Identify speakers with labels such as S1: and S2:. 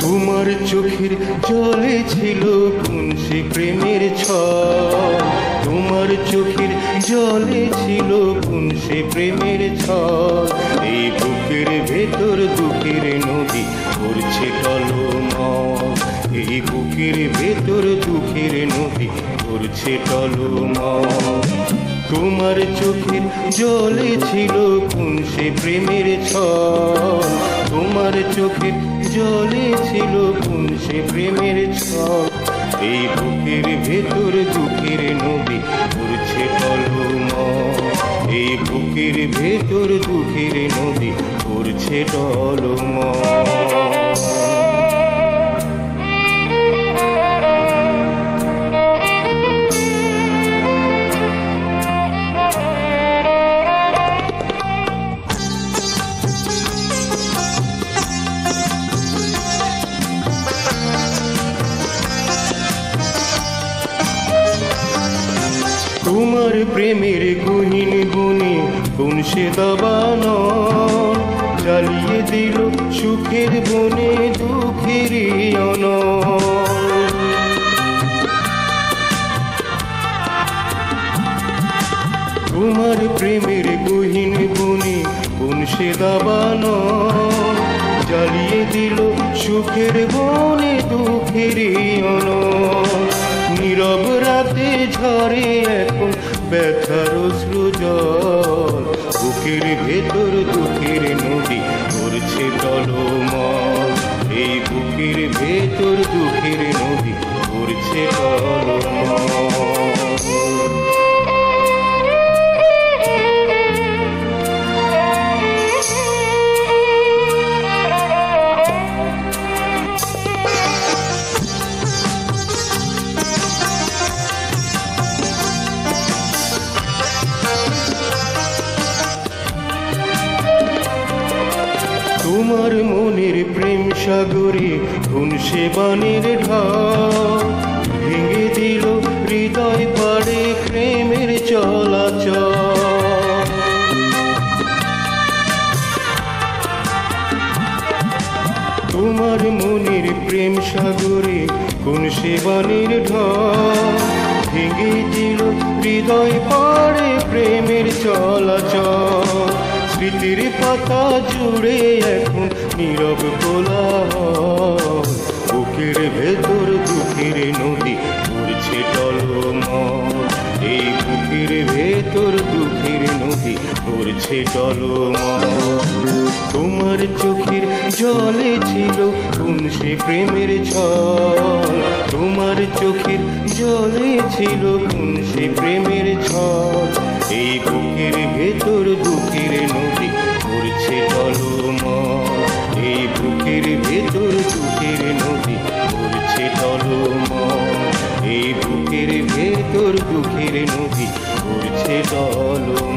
S1: তোমার চোখের জলে ছিল কোন সে প্রেমের ছল, তোমার চোখের জলে ছিল কোন সে প্রেমের ছল। এই বুকের ভেতর দুঃখের নদী করছে টলমল, এই বুকের ভেতর দুঃখের নদী করছে টলমল। তোমার চোখের জলে ছিল কোন সে প্রেমের ছল, তোমার চোখের জলে ছিল কোন সে প্রেমের ছল। এই বুকের ভেতর দুঃখের নদী করছে টলমল, এই বুকের ভেতর দুঃখের নদী করছে টলমল। তোমার প্রেমের গহীন গুণে কোন সে দাবানো জ্বালিয়ে দিল সুখের বনে দুঃখের অনল। তোমার প্রেমের গহীন গুণে কোন সে দাবানো জ্বালিয়ে দিল সুখের বনে দুঃখের অনল। নীরব রাতে ঝরে এখন ব্যথার অশ্রু জল, বুকের ভেতর দুঃখের নদী করছে টলমল, এই বুকের ভেতর দুঃখের নদী করছে টলমল। তোমার মনের প্রেম সাগরে কোন সে বানের ঢাল, ভেঙে দিল হৃদয় পাড়ে প্রেমের চলাচল। তোমার মনের প্রেম সাগরে কোন সে বানের ঢাল, ভেঙে দিল হৃদয় পাড়ে প্রেমের চলাচল। স্মৃতির পাতা জুড়ে এখন নীরব কোলাহল, বুকের ভেতর দুঃখের নদী করছে টলমল, এই বুকের ভেতর দুঃখের নদী করছে টলমল। তোমার চোখের জলে ছিল কোন সে প্রেমের ছল, তোমার চোখের জলে ছিল কোন সে প্রেমের ছল। এই বুকের ভেতর দুঃখের নদী করছে টলমল, এই বুকের ভেতর দুঃখের নদী করছে টলমল, এই বুকের ভেতর দুঃখের নদী করছে টলমল।